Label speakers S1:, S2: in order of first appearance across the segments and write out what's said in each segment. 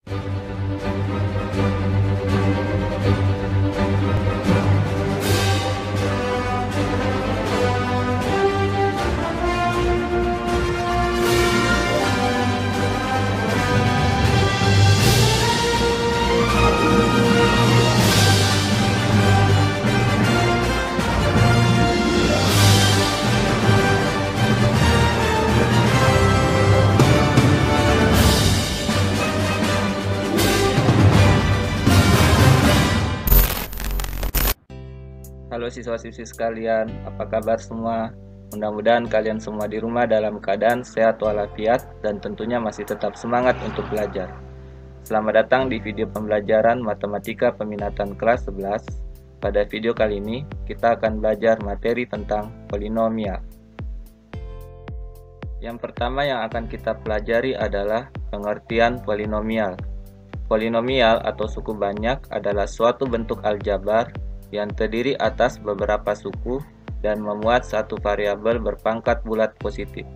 S1: Halo siswa-siswi sekalian, apa kabar semua? Mudah-mudahan kalian semua di rumah dalam keadaan sehat walafiat dan tentunya masih tetap semangat untuk belajar. Selamat datang di video pembelajaran Matematika Peminatan kelas 11. Pada video kali ini, kita akan belajar materi tentang polinomial. Yang pertama yang akan kita pelajari adalah pengertian polinomial. Polinomial atau suku banyak adalah suatu bentuk aljabar yang terdiri atas beberapa suku dan memuat satu variabel berpangkat bulat positif.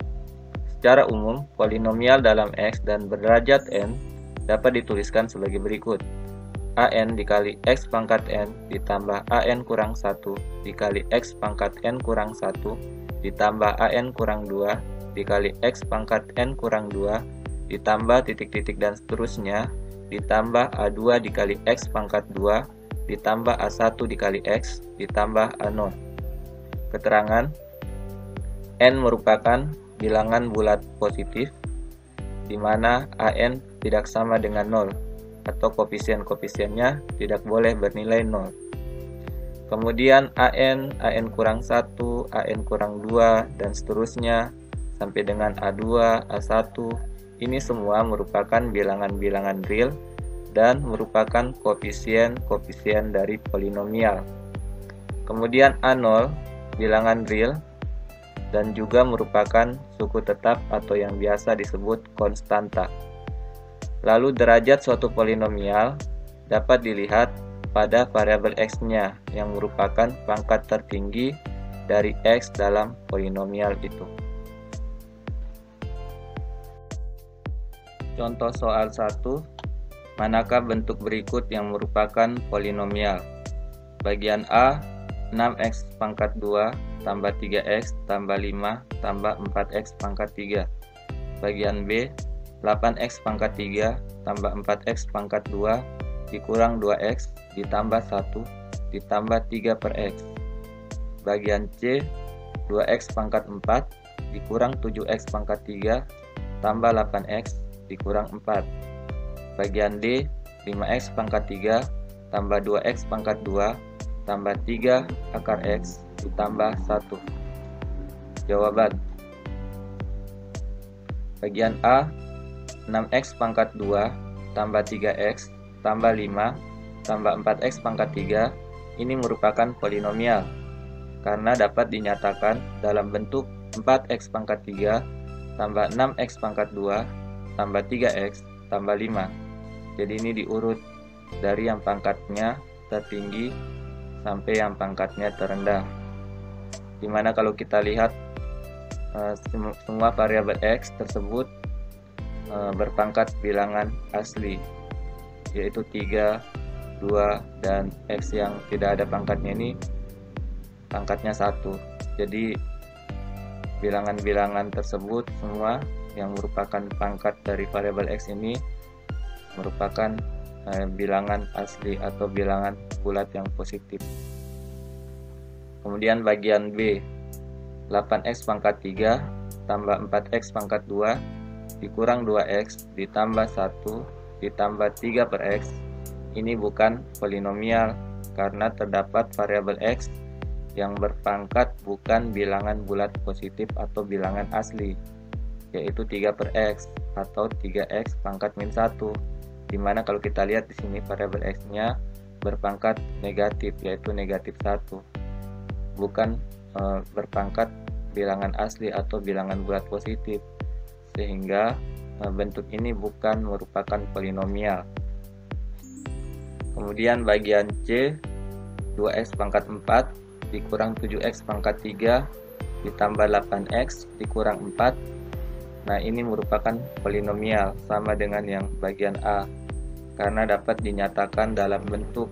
S1: Secara umum, polinomial dalam X dan berderajat N dapat dituliskan sebagai berikut. AN dikali X pangkat N ditambah AN kurang 1 dikali X pangkat N kurang 1 ditambah AN kurang 2 dikali X pangkat N kurang 2 ditambah titik-titik dan seterusnya ditambah A2 dikali X pangkat 2 ditambah A1 dikali X ditambah A0. Keterangan: N merupakan bilangan bulat positif di mana AN tidak sama dengan 0 atau koefisien-koefisiennya tidak boleh bernilai 0. Kemudian AN kurang 1, AN kurang 2 dan seterusnya sampai dengan A2, A1 ini semua merupakan bilangan-bilangan real dan merupakan koefisien-koefisien dari polinomial. Kemudian A0 bilangan real dan juga merupakan suku tetap atau yang biasa disebut konstanta. Lalu derajat suatu polinomial dapat dilihat pada variabel X-nya yang merupakan pangkat tertinggi dari X dalam polinomial itu. Contoh soal 1. Manakah bentuk berikut yang merupakan polinomial? Bagian A, 6x pangkat 2 tambah 3x tambah 5 tambah 4x pangkat 3. Bagian B, 8x pangkat 3 tambah 4x pangkat 2 dikurang 2x ditambah 1 ditambah 3 per x. Bagian C, 2x pangkat 4 dikurang 7x pangkat 3 tambah 8x dikurang 4. Bagian D, 5x pangkat 3 tambah 2x pangkat 2 tambah 3 akar x ditambah 1. Jawaban: bagian A, 6x pangkat 2 tambah 3x tambah 5 tambah 4x pangkat 3 ini merupakan polinomial karena dapat dinyatakan dalam bentuk 4x pangkat 3 tambah 6x pangkat 2 tambah 3x tambah 5. Jadi ini diurut dari yang pangkatnya tertinggi sampai yang pangkatnya terendah. Dimana kalau kita lihat semua variabel X tersebut berpangkat bilangan asli, yaitu 3, 2, dan X yang tidak ada pangkatnya ini pangkatnya 1. Jadi bilangan-bilangan tersebut semua yang merupakan pangkat dari variabel X ini merupakan bilangan asli atau bilangan bulat yang positif. Kemudian bagian B, 8x pangkat 3 tambah 4x pangkat 2 dikurang 2x ditambah 1 ditambah 3 per x ini bukan polinomial karena terdapat variabel X yang berpangkat bukan bilangan bulat positif atau bilangan asli, yaitu 3 per x atau 3x pangkat min 1. Dimana kalau kita lihat di sini variabel X-nya berpangkat negatif, yaitu negatif 1, bukan berpangkat bilangan asli atau bilangan bulat positif, sehingga bentuk ini bukan merupakan polinomial. Kemudian bagian C, 2x pangkat 4 dikurang 7x pangkat 3 ditambah 8x dikurang 4. Nah, ini merupakan polinomial sama dengan yang bagian A, karena dapat dinyatakan dalam bentuk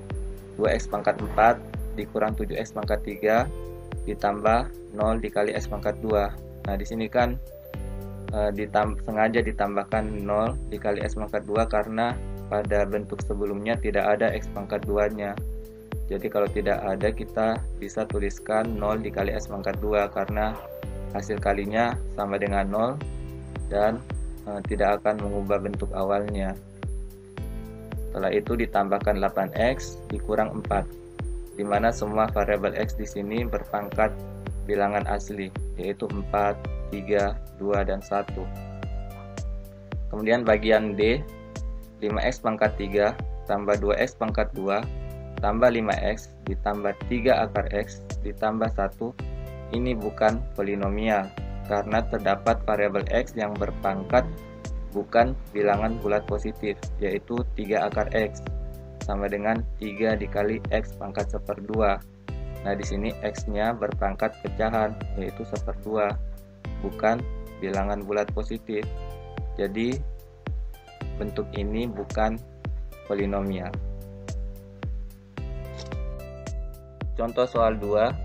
S1: 2x pangkat 4 dikurang 7x pangkat 3 ditambah 0 dikali x pangkat 2. Nah, di sini kan sengaja ditambahkan 0 dikali x pangkat 2 karena pada bentuk sebelumnya tidak ada x pangkat 2-nya. Jadi kalau tidak ada, kita bisa tuliskan 0 dikali x pangkat 2 karena hasil kalinya sama dengan 0 dan tidak akan mengubah bentuk awalnya. Setelah itu ditambahkan 8x dikurang 4, di mana semua variabel x di sini berpangkat bilangan asli, yaitu 4, 3, 2, dan 1. Kemudian bagian D, 5x pangkat 3 tambah 2x pangkat 2 tambah 5x ditambah 3 akar x ditambah 1. Ini bukan polinomial karena terdapat variabel x yang berpangkat bukan bilangan bulat positif, yaitu 3 akar x sama dengan 3 dikali x pangkat 1/2. Nah, di sini x-nya berpangkat pecahan, yaitu 1/2, bukan bilangan bulat positif. Jadi bentuk ini bukan polinomial. Contoh soal 2,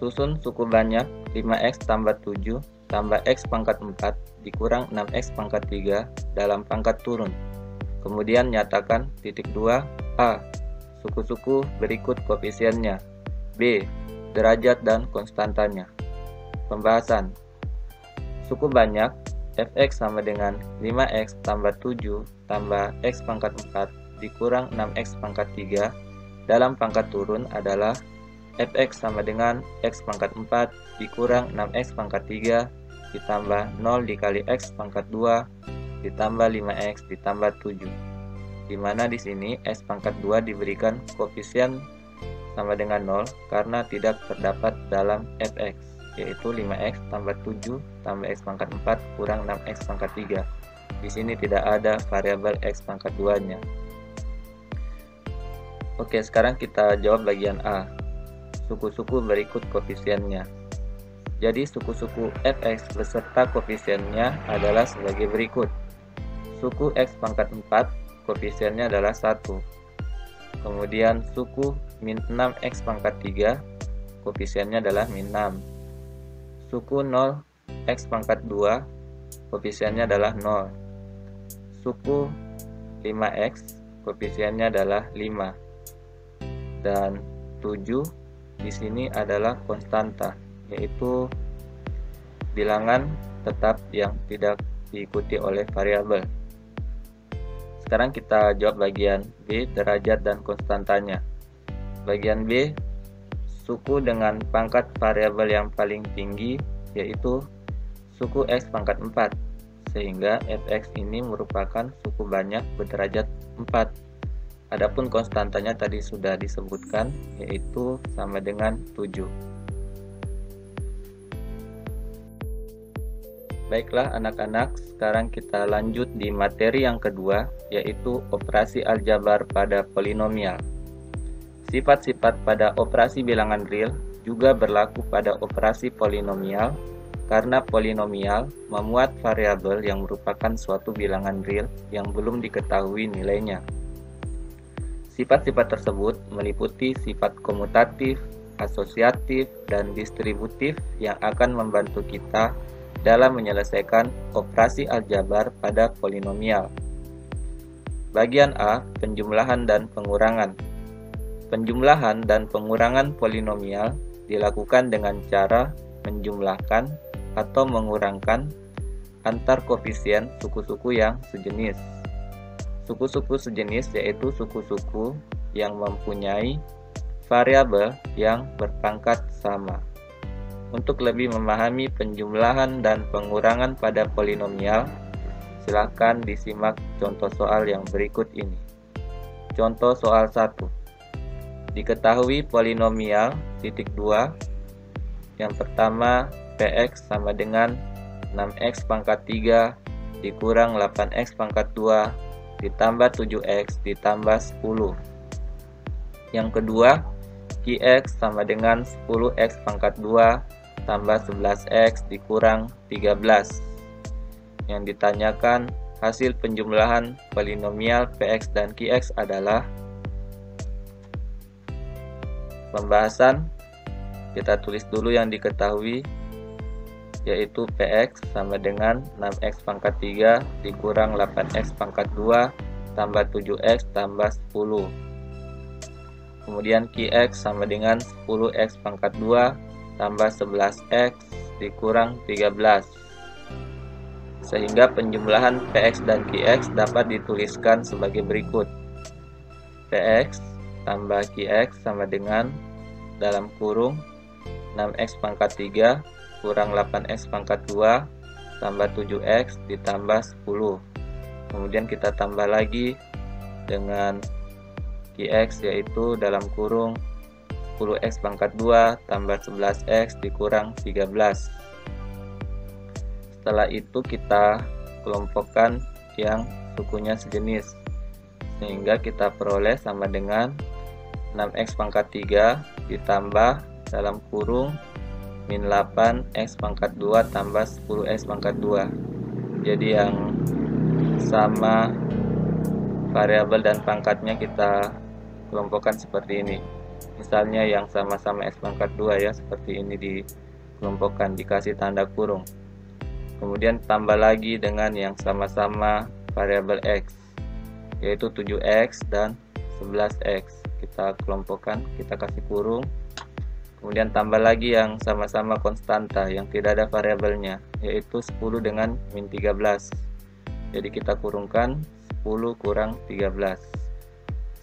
S1: susun suku banyak 5x tambah 7 tambah x pangkat 4 dikurang 6x pangkat 3 dalam pangkat turun. Kemudian nyatakan titik 2, A. Suku-suku berikut koefisiennya, B. Derajat dan konstantanya. Pembahasan. Suku banyak fx sama dengan 5x tambah 7 tambah x pangkat 4 dikurang 6x pangkat 3 dalam pangkat turun adalah fx sama dengan x pangkat 4 dikurang 6x pangkat 3 ditambah 0 dikali x pangkat 2 ditambah 5x ditambah 7, di mana di sini x pangkat 2 diberikan koefisien sama dengan 0 karena tidak terdapat dalam fx, yaitu 5x tambah 7 tambah x pangkat 4 kurang 6x pangkat 3. Di sini tidak ada variabel x pangkat 2-nya. Oke, sekarang kita jawab bagian A. Suku-suku berikut koefisiennya. Jadi suku-suku fx beserta koefisiennya adalah sebagai berikut. Suku x pangkat 4 koefisiennya adalah 1. Kemudian suku min 6x pangkat 3 koefisiennya adalah min 6. Suku 0 x pangkat 2 koefisiennya adalah 0. Suku 5x koefisiennya adalah 5. Dan 7 di sini adalah konstanta, yaitu bilangan tetap yang tidak diikuti oleh variabel. Sekarang kita jawab bagian B, derajat dan konstantanya. Bagian B, suku dengan pangkat variabel yang paling tinggi yaitu suku x pangkat 4, sehingga fx ini merupakan suku banyak berderajat 4. Adapun konstantanya tadi sudah disebutkan, yaitu sama dengan 7. Baiklah anak-anak, sekarang kita lanjut di materi yang kedua, yaitu operasi aljabar pada polinomial. Sifat-sifat pada operasi bilangan real juga berlaku pada operasi polinomial, karena polinomial memuat variabel yang merupakan suatu bilangan real yang belum diketahui nilainya. Sifat-sifat tersebut meliputi sifat komutatif, asosiatif, dan distributif yang akan membantu kita dalam menyelesaikan operasi aljabar pada polinomial. Bagian A, penjumlahan dan pengurangan. Penjumlahan dan pengurangan polinomial dilakukan dengan cara menjumlahkan atau mengurangkan antar koefisien suku-suku yang sejenis. Suku-suku sejenis yaitu suku-suku yang mempunyai variabel yang berpangkat sama. Untuk lebih memahami penjumlahan dan pengurangan pada polinomial, silakan disimak contoh soal yang berikut ini. Contoh soal 1. Diketahui polinomial titik 2. Yang pertama, px sama dengan 6x pangkat 3 dikurang 8x pangkat 2 ditambah 7x ditambah 10. Yang kedua, qx sama dengan 10x pangkat 2 tambah 11x dikurang 13. Yang ditanyakan hasil penjumlahan polinomial Px dan Qx adalah pembahasan. Kita tulis dulu yang diketahui, yaitu Px sama dengan 6x pangkat 3 dikurang 8x pangkat 2 tambah 7x tambah 10. Kemudian Qx sama dengan 10x pangkat 2 tambah 11x dikurang 13. Sehingga penjumlahan Px dan Qx dapat dituliskan sebagai berikut. Px tambah Qx sama dengan dalam kurung 6x pangkat 3 kurang 8x pangkat 2 tambah 7x ditambah 10. Kemudian kita tambah lagi dengan Qx, yaitu dalam kurung 10x pangkat 2 tambah 11x dikurang 13. Setelah itu kita kelompokkan yang sukunya sejenis, sehingga kita peroleh sama dengan 6x pangkat 3 ditambah dalam kurung min 8x pangkat 2 tambah 10x pangkat 2. Jadi yang sama variabel dan pangkatnya kita kelompokkan seperti ini. Misalnya yang sama-sama x pangkat 2 ya, seperti ini dikelompokkan, dikasih tanda kurung. Kemudian tambah lagi dengan yang sama-sama variabel x, yaitu 7x dan 11x. Kita kelompokkan, kita kasih kurung. Kemudian tambah lagi yang sama-sama konstanta, yang tidak ada variabelnya, yaitu 10 dengan min 13. Jadi kita kurungkan 10 kurang 13.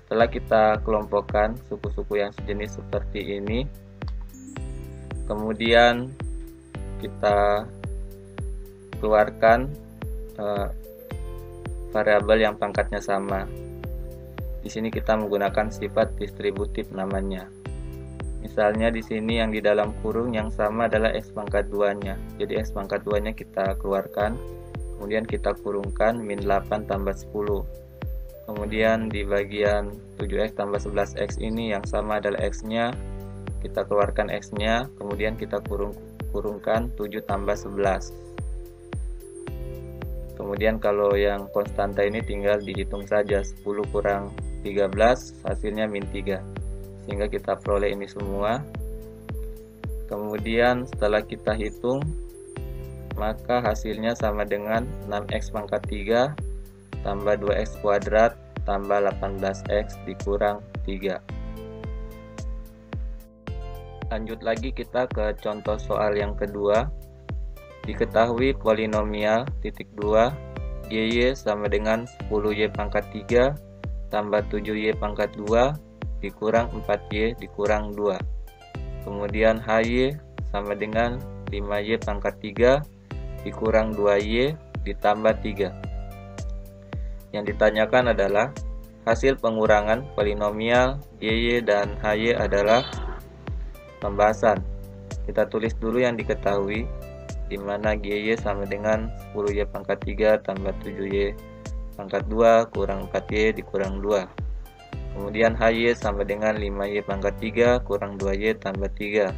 S1: Setelah kita kelompokkan suku-suku yang sejenis seperti ini, kemudian kita keluarkan variabel yang pangkatnya sama. Di sini kita menggunakan sifat distributif namanya. Misalnya di sini yang di dalam kurung yang sama adalah x pangkat 2-nya. Jadi x pangkat 2-nya kita keluarkan, kemudian kita kurungkan min 8 tambah 10. Kemudian di bagian 7x tambah 11x ini yang sama adalah x-nya, kita keluarkan x-nya, kemudian kita kurungkan 7 tambah 11. Kemudian kalau yang konstanta ini tinggal dihitung saja, 10 kurang 13 hasilnya min 3, sehingga kita peroleh ini semua. Kemudian setelah kita hitung, maka hasilnya sama dengan 6x pangkat 3 tambah 2x kuadrat tambah 18x dikurang 3. Lanjut lagi kita ke contoh soal yang kedua. Diketahui polinomial titik 2 y sama dengan 10y pangkat 3 tambah 7y pangkat 2 dikurang 4y dikurang 2. Kemudian hy sama dengan 5y pangkat 3 dikurang 2y ditambah 3. Yang ditanyakan adalah hasil pengurangan polinomial y dan hy adalah pembahasan. Kita tulis dulu yang diketahui, di mana gy sama dengan 10y pangkat 3 tambah 7y pangkat 2 kurang 4y dikurang 2. Kemudian hy sama dengan 5y pangkat 3 kurang 2y tambah 3.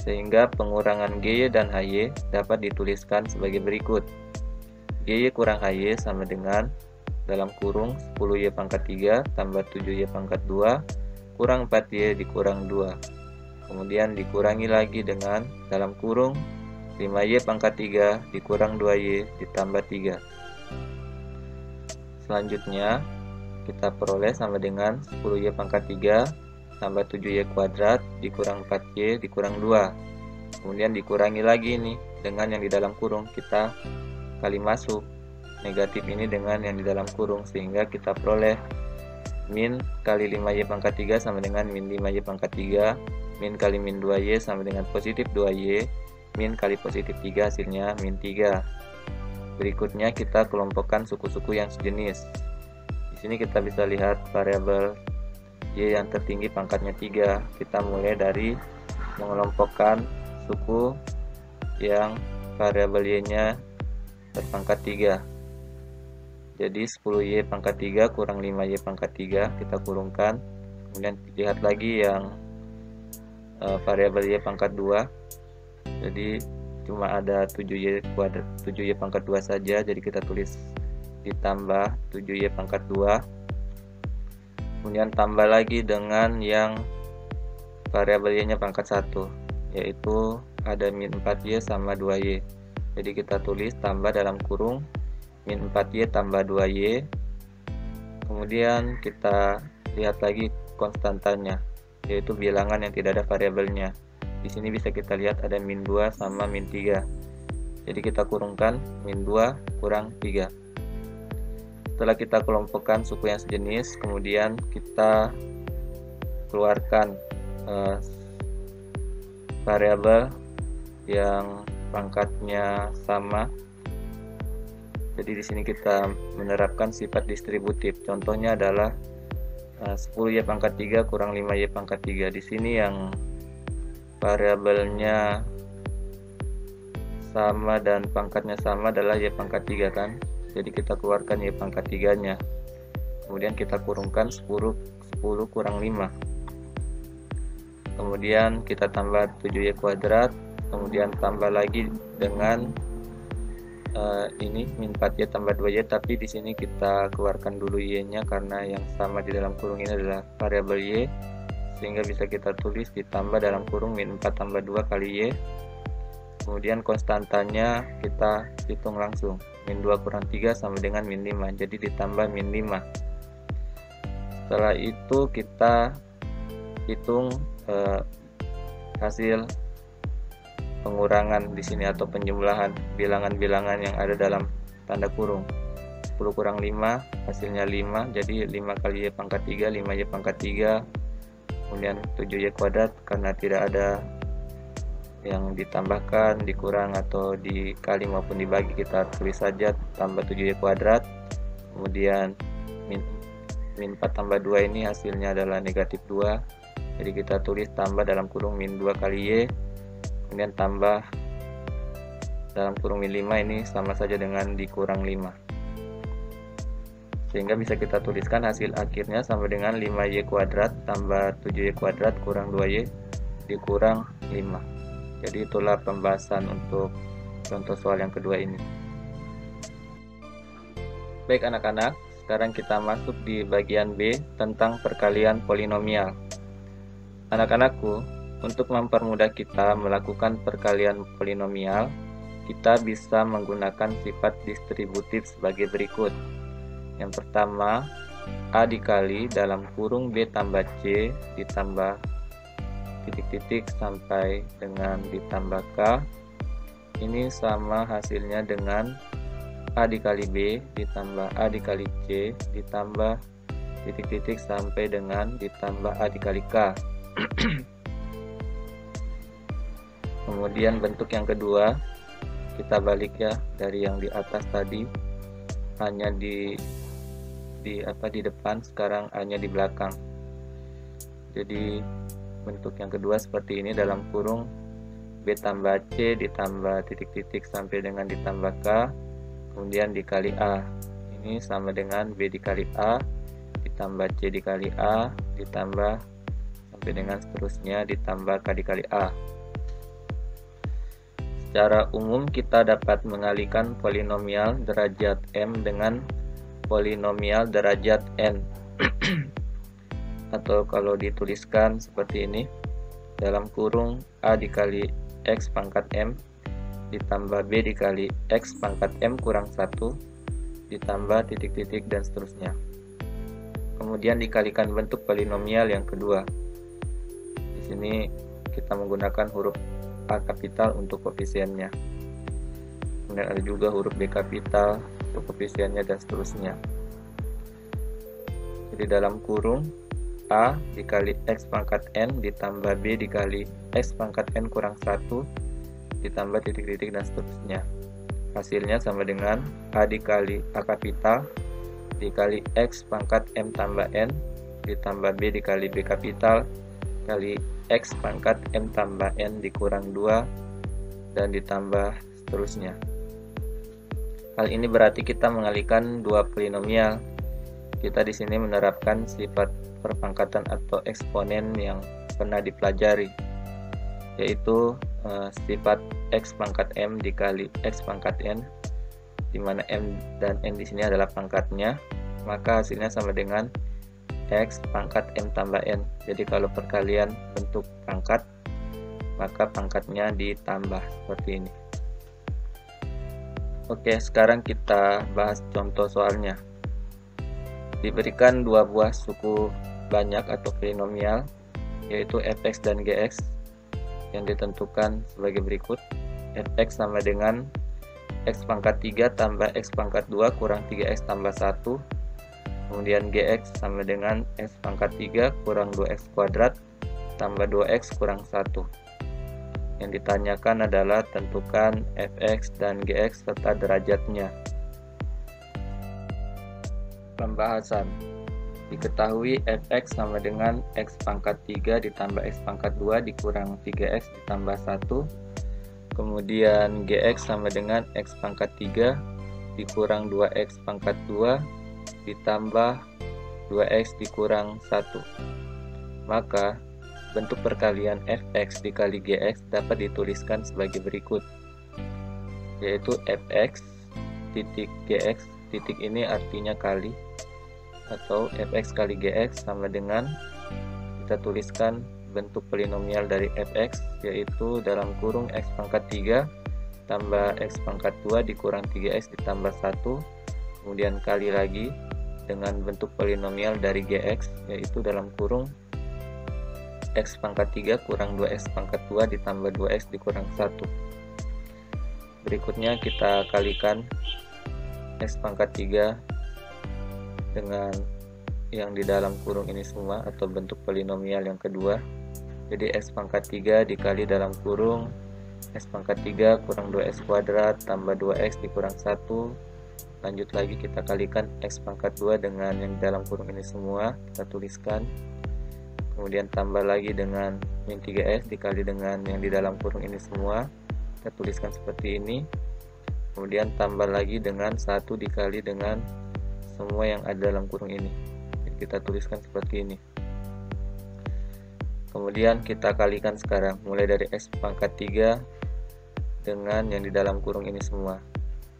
S1: Sehingga pengurangan gy dan hy dapat dituliskan sebagai berikut. Gy kurang hy sama dengan dalam kurung 10y pangkat 3 tambah 7y pangkat 2 kurang 4y dikurang 2. Kemudian dikurangi lagi dengan dalam kurung 5y pangkat 3 dikurang 2y ditambah 3. Selanjutnya kita peroleh sama dengan 10y pangkat 3 tambah 7y kuadrat dikurang 4y dikurang 2. Kemudian dikurangi lagi nih dengan yang di dalam kurung, kita kali masuk negatif ini dengan yang di dalam kurung, sehingga kita peroleh min kali 5y pangkat 3 sama dengan min 5y pangkat 3, min kali min 2y sama dengan positif 2y, min kali positif 3 hasilnya min 3. Berikutnya kita kelompokkan suku-suku yang sejenis. Di sini kita bisa lihat variabel y yang tertinggi pangkatnya 3. Kita mulai dari mengelompokkan suku yang variabel y-nya berpangkat 3. Jadi 10y pangkat 3 kurang 5y pangkat 3 kita kurungkan. Kemudian lihat lagi yang variabel y pangkat 2. Jadi cuma ada 7y kuadrat, 7y pangkat 2 saja. Jadi kita tulis ditambah 7Y pangkat 2, kemudian tambah lagi dengan yang variabel Y nya pangkat 1, yaitu ada min 4Y sama 2Y. Jadi kita tulis tambah dalam kurung min 4Y tambah 2Y, kemudian kita lihat lagi konstantanya, yaitu bilangan yang tidak ada variabelnya. Di sini bisa kita lihat ada min 2 sama min 3. Jadi kita kurungkan min 2 kurang 3. Setelah kita kelompokkan suku yang sejenis, kemudian kita keluarkan variabel yang pangkatnya sama. Jadi di sini kita menerapkan sifat distributif. Contohnya adalah 10Y pangkat 3 kurang 5Y pangkat 3. Di sini yang variabelnya sama dan pangkatnya sama adalah Y pangkat 3 kan. Jadi kita keluarkan Y pangkat 3 nya, kemudian kita kurungkan 10 kurang 5, kemudian kita tambah 7Y kuadrat, kemudian tambah lagi dengan ini min 4Y tambah 2Y, tapi di sini kita keluarkan dulu Y nya karena yang sama di dalam kurung ini adalah variabel Y, sehingga bisa kita tulis ditambah dalam kurung min 4 tambah 2 kali Y. Kemudian konstantanya kita hitung langsung, min 2 kurang 3 sama dengan min 5, jadi ditambah min 5. Setelah itu kita hitung hasil pengurangan di sini atau penjumlahan bilangan-bilangan yang ada dalam tanda kurung. 10 kurang 5 hasilnya 5, jadi 5 kali Y pangkat 3, 5Y pangkat 3, kemudian 7Y kuadrat karena tidak ada yang ditambahkan, dikurang atau dikali maupun dibagi, kita tulis saja tambah 7Y kuadrat, kemudian min 4 tambah 2 ini hasilnya adalah negatif 2, jadi kita tulis tambah dalam kurung min 2 kali Y, kemudian tambah dalam kurung min 5, ini sama saja dengan dikurang 5, sehingga bisa kita tuliskan hasil akhirnya sama dengan 5Y kuadrat tambah 7Y kuadrat kurang 2Y dikurang 5. Jadi itulah pembahasan untuk contoh soal yang kedua ini. Baik anak-anak, sekarang kita masuk di bagian B tentang perkalian polinomial. Anak-anakku, untuk mempermudah kita melakukan perkalian polinomial, kita bisa menggunakan sifat distributif sebagai berikut. Yang pertama, A dikali dalam kurung B tambah C ditambah titik-titik sampai dengan ditambah K, ini sama hasilnya dengan A dikali B ditambah A dikali C ditambah titik-titik sampai dengan ditambah A dikali K. Kemudian bentuk yang kedua kita balik ya, dari yang di atas tadi hanya di depan, sekarang hanya di belakang. Jadi bentuk yang kedua seperti ini, dalam kurung B tambah C ditambah titik-titik sampai dengan ditambah K, kemudian dikali A. Ini sama dengan B dikali A ditambah C dikali A ditambah sampai dengan seterusnya ditambah K dikali A. Secara umum kita dapat mengalihkan polinomial derajat M dengan polinomial derajat N. Atau kalau dituliskan seperti ini, dalam kurung A dikali X pangkat M ditambah B dikali X pangkat M kurang 1 ditambah titik-titik dan seterusnya. Kemudian dikalikan bentuk polinomial yang kedua. Di sini kita menggunakan huruf A kapital untuk koefisiennya. Kemudian ada juga huruf B kapital untuk koefisiennya dan seterusnya. Jadi dalam kurung A dikali X pangkat N ditambah B dikali X pangkat N kurang 1 ditambah titik-titik dan seterusnya. Hasilnya sama dengan A dikali A kapital dikali X pangkat M tambah N ditambah B dikali B kapital kali X pangkat M tambah N dikurang 2 dan ditambah seterusnya. Hal ini berarti kita mengalihkan dua polinomial. Kita di sini menerapkan sifat perpangkatan atau eksponen yang pernah dipelajari, yaitu sifat X pangkat M dikali X pangkat N di mana M dan N di sini adalah pangkatnya, maka hasilnya sama dengan X pangkat M tambah N. Jadi kalau perkalian bentuk pangkat, maka pangkatnya ditambah seperti ini. Oke, sekarang kita bahas contoh soalnya. Diberikan dua buah suku banyak atau polinomial, yaitu fx dan gx, yang ditentukan sebagai berikut. Fx sama dengan x pangkat 3 tambah x pangkat 2 kurang 3x tambah 1. Kemudian gx sama dengan x pangkat 3 kurang 2x kuadrat tambah 2x kurang 1. Yang ditanyakan adalah tentukan fx dan gx serta derajatnya. Pembahasan. Diketahui fx sama dengan x pangkat 3 ditambah x pangkat 2 dikurang 3x ditambah 1. Kemudian gx sama dengan x pangkat 3 dikurang 2x pangkat 2 ditambah 2x dikurang 1. Maka bentuk perkalian fx dikali gx dapat dituliskan sebagai berikut, yaitu fx titik gx, titik ini artinya kali, atau fx kali gx sama dengan, kita tuliskan bentuk polinomial dari fx, yaitu dalam kurung x pangkat 3 tambah x pangkat 2 dikurang 3x ditambah 1, kemudian kali lagi dengan bentuk polinomial dari gx, yaitu dalam kurung x pangkat 3 kurang 2x pangkat 2 ditambah 2x dikurang 1. Berikutnya kita kalikan x pangkat 3 dengan yang di dalam kurung ini semua, atau bentuk polinomial yang kedua. Jadi x pangkat 3 dikali dalam kurung x pangkat 3 kurang 2x kuadrat tambah 2x dikurang 1. Lanjut lagi kita kalikan x pangkat 2 dengan yang di dalam kurung ini semua, kita tuliskan. Kemudian tambah lagi dengan min 3x dikali dengan yang di dalam kurung ini semua, kita tuliskan seperti ini. Kemudian tambah lagi dengan 1 dikali dengan semua yang ada dalam kurung ini, jadi kita tuliskan seperti ini. Kemudian kita kalikan sekarang mulai dari x pangkat 3 dengan yang di dalam kurung ini semua.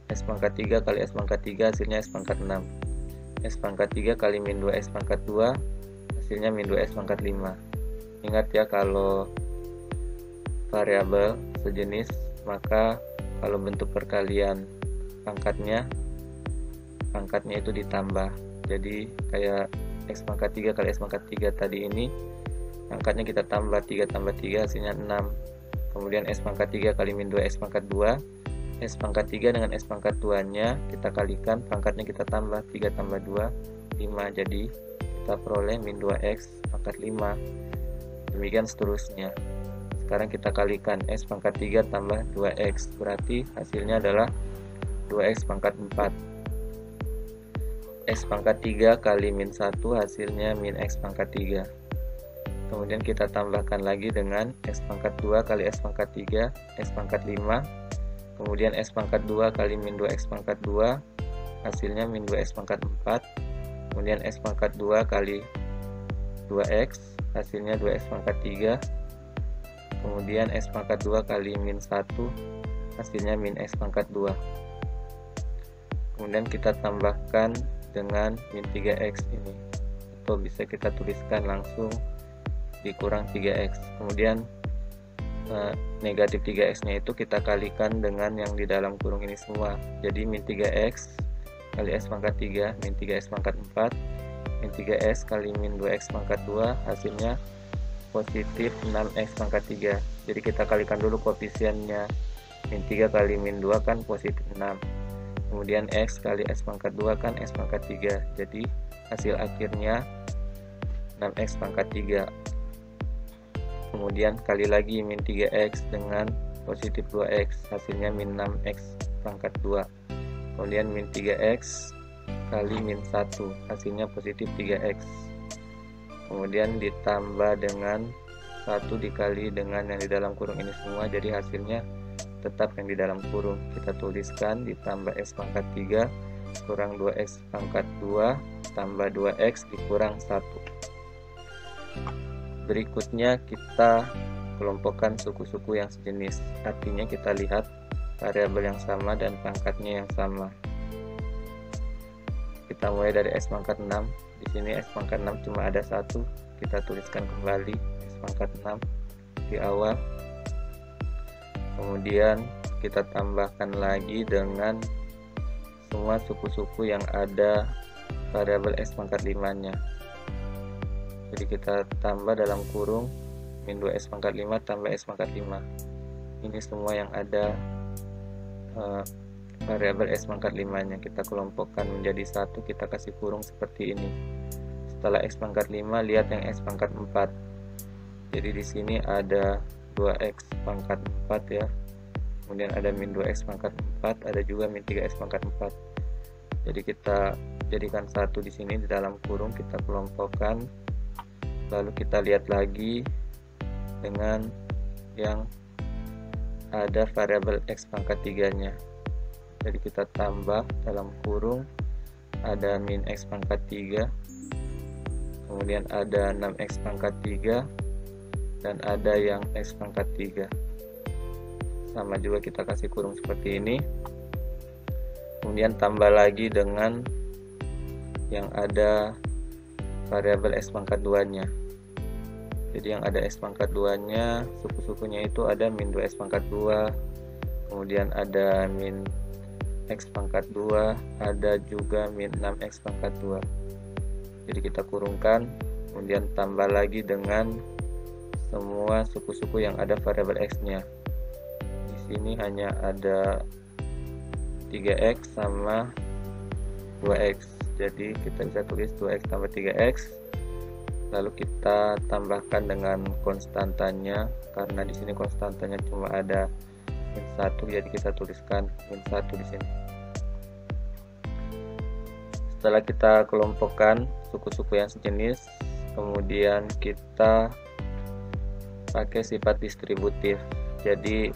S1: X pangkat 3 kali x pangkat 3 hasilnya x pangkat 6. X pangkat 3 kali min 2x pangkat 2 hasilnya min 2x pangkat 5. Ingat ya, kalau variabel sejenis, maka kalau bentuk perkalian pangkatnya itu ditambah. Jadi kayak x pangkat 3 kali x pangkat 3 tadi ini, pangkatnya kita tambah, 3 tambah 3 hasilnya 6. Kemudian x pangkat 3 kali min 2x pangkat 2, x pangkat 3 dengan x pangkat 2 nya kita kalikan, pangkatnya kita tambah, 3 tambah 2 5, jadi kita peroleh min 2x pangkat 5. Demikian seterusnya. Sekarang kita kalikan x pangkat 3 tambah 2x, berarti hasilnya adalah 2x pangkat 4. X pangkat 3 kali min 1 hasilnya min x pangkat 3. Kemudian kita tambahkan lagi dengan x pangkat 2 kali x pangkat 3, x pangkat 5. Kemudian x pangkat 2 kali min 2x pangkat 2 hasilnya min 2x pangkat 4. Kemudian x pangkat 2 kali 2x hasilnya 2x pangkat 3. Kemudian x pangkat 2 kali min 1 hasilnya min x pangkat 2. Kemudian kita tambahkan dengan min 3x ini, atau bisa kita tuliskan langsung dikurang 3x. Kemudian negatif 3x nya itu kita kalikan dengan yang di dalam kurung ini semua. Jadi min 3x kali x pangkat 3 min 3x pangkat 4 min 3x kali min 2x pangkat 2 hasilnya positif 6x pangkat 3. Jadi kita kalikan dulu koefisiennya, min 3 kali min 2 kan positif 6, kemudian x kali x pangkat 2 kan x pangkat 3, jadi hasil akhirnya 6x pangkat 3. Kemudian kali lagi min 3x dengan positif 2x, hasilnya min 6x pangkat 2. Kemudian min 3x kali min 1, hasilnya positif 3x. Kemudian ditambah dengan 1 dikali dengan yang di dalam kurung ini semua, jadi hasilnya tetap yang di dalam kurung. Kita tuliskan ditambah x pangkat 3 kurang 2x pangkat 2 tambah 2x dikurang 1. Berikutnya kita kelompokkan suku-suku yang sejenis. Artinya kita lihat variabel yang sama dan pangkatnya yang sama. Kita mulai dari S pangkat 6. Di sini S pangkat 6 cuma ada satu, kita tuliskan kembali S pangkat 6 di awal. Kemudian kita tambahkan lagi dengan semua suku-suku yang ada variabel S pangkat 5 nya. Jadi kita tambah dalam kurung min 2S pangkat 5 tambah S pangkat 5. Ini semua yang ada variabel S pangkat 5 nya. Kita kelompokkan menjadi satu, kita kasih kurung seperti ini. Setelah X pangkat 5, lihat yang S pangkat 4. Jadi di sini ada 2X pangkat 4 ya. Kemudian ada min 2X pangkat 4, ada juga min 3X pangkat 4. Jadi kita jadikan satu di sini di dalam kurung, kita kelompokkan. Lalu kita lihat lagi dengan yang ada variabel X pangkat 3 nya. Jadi kita tambah dalam kurung, ada min X pangkat 3, kemudian ada 6X pangkat 3, dan ada yang X pangkat 3. Sama juga kita kasih kurung seperti ini. Kemudian tambah lagi dengan yang ada variabel X pangkat 2 nya. Jadi yang ada X pangkat 2 nya, suku-sukunya itu ada min 2X pangkat 2, kemudian ada min X pangkat 2, ada juga min 6X pangkat 2. Jadi kita kurungkan, kemudian tambah lagi dengan semua suku-suku yang ada variabel X nya. Di sini hanya ada 3X sama 2X. Jadi kita bisa tulis 2X tambah 3X. Lalu kita tambahkan dengan konstantanya, karena di sini konstantanya cuma ada min 1, jadi kita tuliskan min 1 di sini. Setelah kita kelompokkan suku-suku yang sejenis, kemudian kita pakai sifat distributif. Jadi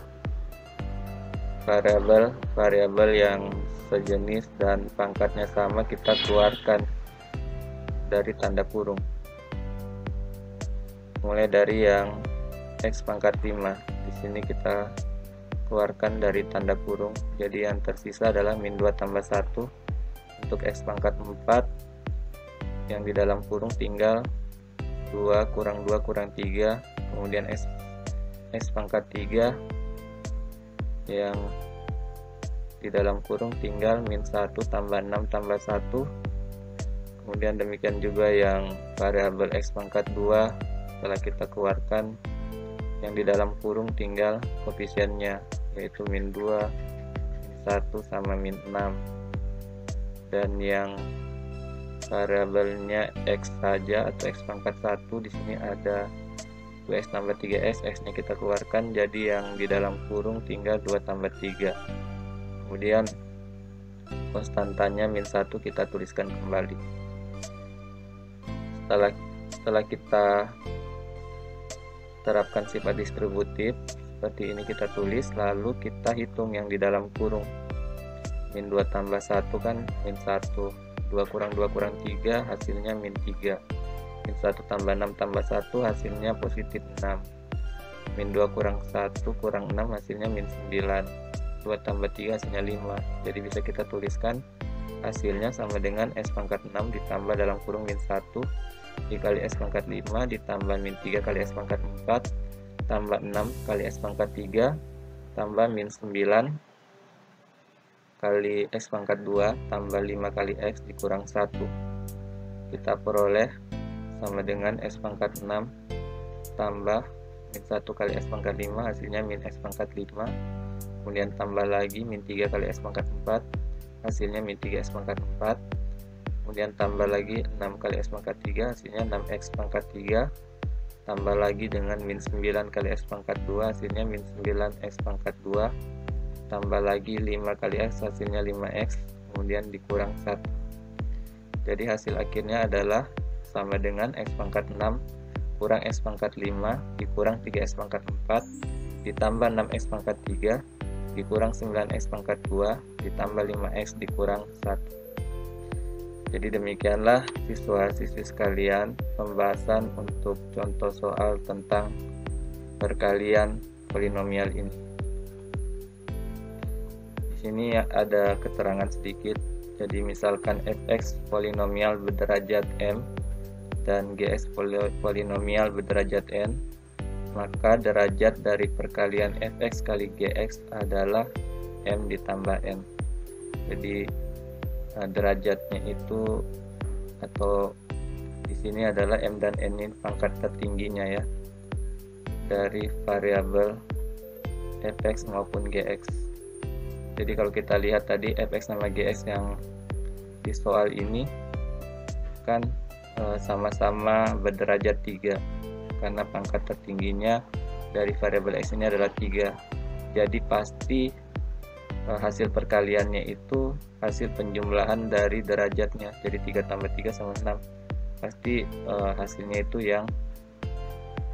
S1: variabel yang sejenis dan pangkatnya sama kita keluarkan dari tanda kurung. Mulai dari yang X pangkat 5. Di sini kita keluarkan dari tanda kurung. Jadi yang tersisa adalah min 2 tambah 1 untuk X pangkat 4. Yang di dalam kurung tinggal 2 kurang 2 kurang 3. Kemudian X pangkat 3 yang di dalam kurung tinggal min 1 tambah 6 tambah 1. Kemudian demikian juga yang variabel X pangkat 2. Setelah kita keluarkan, yang di dalam kurung tinggal koefisiennya, yaitu min 2, min 1 sama min 6. Dan yang variabelnya X saja atau X pangkat 1, di sini ada 2X tambah 3X, X-nya kita keluarkan, jadi yang di dalam kurung tinggal 2 tambah 3. Kemudian konstantanya min 1 kita tuliskan kembali. Setelah kita terapkan sifat distributif seperti ini, kita tulis, lalu kita hitung yang di dalam kurung. Min 2 tambah 1 kan min 1, 2 kurang 2 kurang 3 hasilnya min 3, min 1 tambah 6 tambah 1 hasilnya positif 6, min 2 kurang 1 kurang 6 hasilnya min 9, 2 tambah 3 hasilnya 5. Jadi bisa kita tuliskan hasilnya sama dengan S pangkat 6 ditambah dalam kurung min 1 dikali S pangkat 5 ditambah min 3 kali S pangkat 4 tambah 6 kali S pangkat 3 tambah min 9 kali X pangkat 2 tambah 5 kali X dikurang 1. Kita peroleh sama dengan S pangkat 6 tambah min 1 kali S pangkat 5 hasilnya min X pangkat 5. Kemudian tambah lagi min 3 kali S pangkat 4 hasilnya min 3X pangkat 4. Kemudian tambah lagi 6 kali X pangkat 3 hasilnya 6X pangkat 3, tambah lagi dengan min 9 kali X pangkat 2 hasilnya min 9X pangkat 2, tambah lagi 5 kali X hasilnya 5X, kemudian dikurang 1. Jadi hasil akhirnya adalah sama dengan X pangkat 6 kurang X pangkat 5 dikurang 3X pangkat 4 ditambah 6X pangkat 3 dikurang 9X pangkat 2 ditambah 5X dikurang 1. Jadi demikianlah siswa-siswi sekalian pembahasan untuk contoh soal tentang perkalian polinomial ini. sini ada keterangan sedikit. Jadi misalkan fx polinomial berderajat m dan gx polinomial berderajat n, maka derajat dari perkalian fx kali gx adalah m ditambah n. Jadi derajatnya itu atau di sini adalah m dan n ini pangkat tertingginya ya dari variabel fx maupun gx. Jadi kalau kita lihat tadi fx sama gx yang di soal ini kan sama-sama berderajat 3 karena pangkat tertingginya dari variabel x ini adalah 3. Jadi pasti hasil perkaliannya itu hasil penjumlahan dari derajatnya. Jadi 3 tambah 3 sama 6. Pasti hasilnya itu yang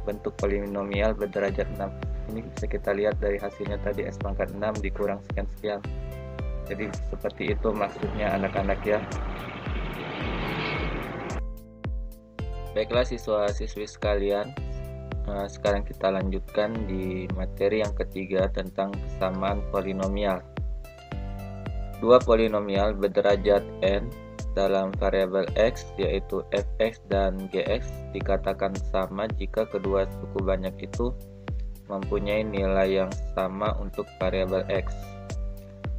S1: bentuk polinomial berderajat 6. Ini bisa kita lihat dari hasilnya tadi s pangkat 6 dikurang sekian-sekian. Jadi seperti itu maksudnya anak-anak ya. Baiklah siswa-siswi sekalian, sekarang kita lanjutkan di materi yang ketiga tentang kesamaan polinomial. Dua polinomial berderajat n dalam variabel x yaitu fx dan gx dikatakan sama jika kedua suku banyak itu mempunyai nilai yang sama untuk variabel x.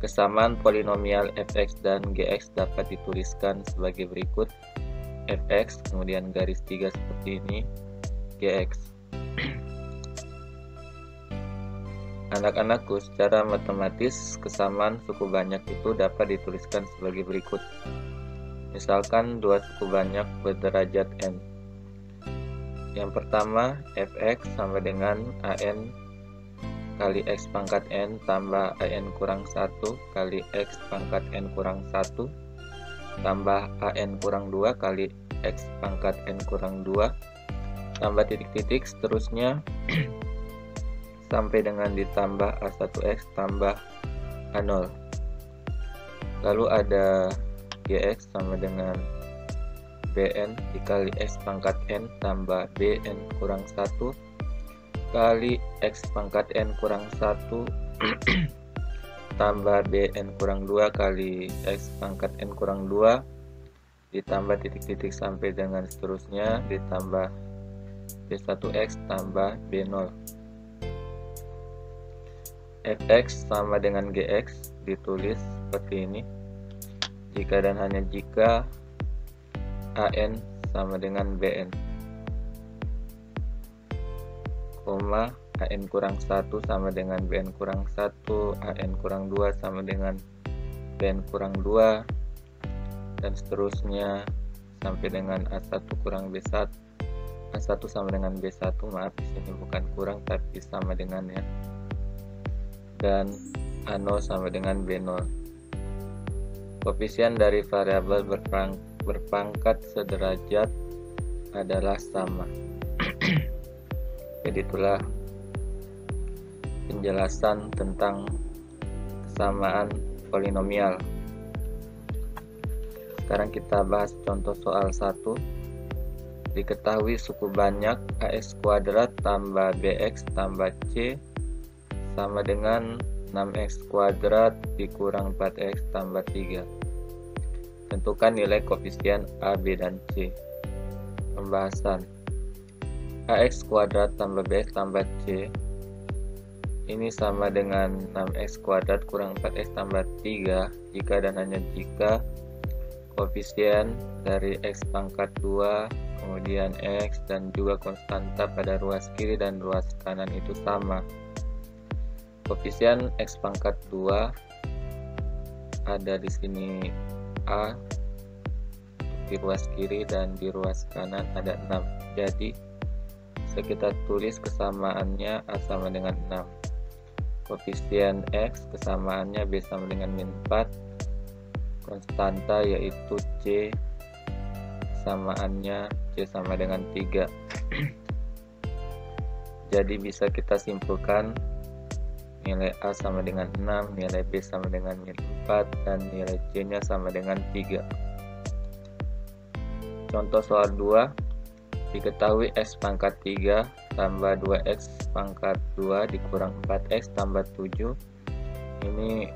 S1: Kesamaan polinomial fx dan gx dapat dituliskan sebagai berikut: fx kemudian garis 3 seperti ini, gx. Anak-anakku, secara matematis kesamaan suku banyak itu dapat dituliskan sebagai berikut. Misalkan dua suku banyak berderajat n. Yang pertama, fx sama dengan an kali x pangkat n tambah an kurang 1 kali x pangkat n kurang 1 tambah an kurang 2 kali x pangkat n kurang 2 tambah titik-titik seterusnya sampai dengan ditambah a1x tambah a0. Lalu ada gx sama dengan bn dikali x pangkat n tambah bn kurang 1 kali x pangkat n kurang 1 tambah bn kurang 2 kali x pangkat n kurang 2 ditambah titik-titik sampai dengan seterusnya ditambah b1x tambah b0. fx sama dengan gx ditulis seperti ini jika dan hanya jika an sama dengan bn, koma an kurang 1 sama dengan bn kurang 1, an kurang 2 sama dengan bn kurang 2, dan seterusnya sampai dengan a1 kurang b1, a1 sama dengan b1, maaf di sini bukan kurang tapi sama dengan ya, dan a0 sama dengan b0. Koefisien dari variabel berpangkat sederajat adalah sama. Jadi itulah penjelasan tentang kesamaan polinomial. Sekarang kita bahas contoh soal 1. Diketahui suku banyak ax kuadrat tambah bx tambah c sama dengan 6x kuadrat dikurang 4x tambah 3. Tentukan nilai koefisien a, b, dan c. Pembahasan. ax kuadrat tambah bx tambah c ini sama dengan 6x kuadrat kurang 4x tambah 3 jika dan hanya jika koefisien dari x pangkat 2 kemudian x dan juga konstanta pada ruas kiri dan ruas kanan itu sama. Koefisien x pangkat 2 ada di sini a di ruas kiri dan di ruas kanan ada 6. Jadi bisa kita tulis kesamaannya a sama dengan 6. Koefisien x kesamaannya b sama dengan min 4. Konstanta yaitu c kesamaannya c sama dengan 3. Jadi bisa kita simpulkan nilai a sama dengan 6, nilai b sama dengan min 4, dan nilai c nya sama dengan 3. Contoh soal 2. Diketahui x pangkat 3 tambah 2x pangkat 2 dikurang 4x tambah 7. Ini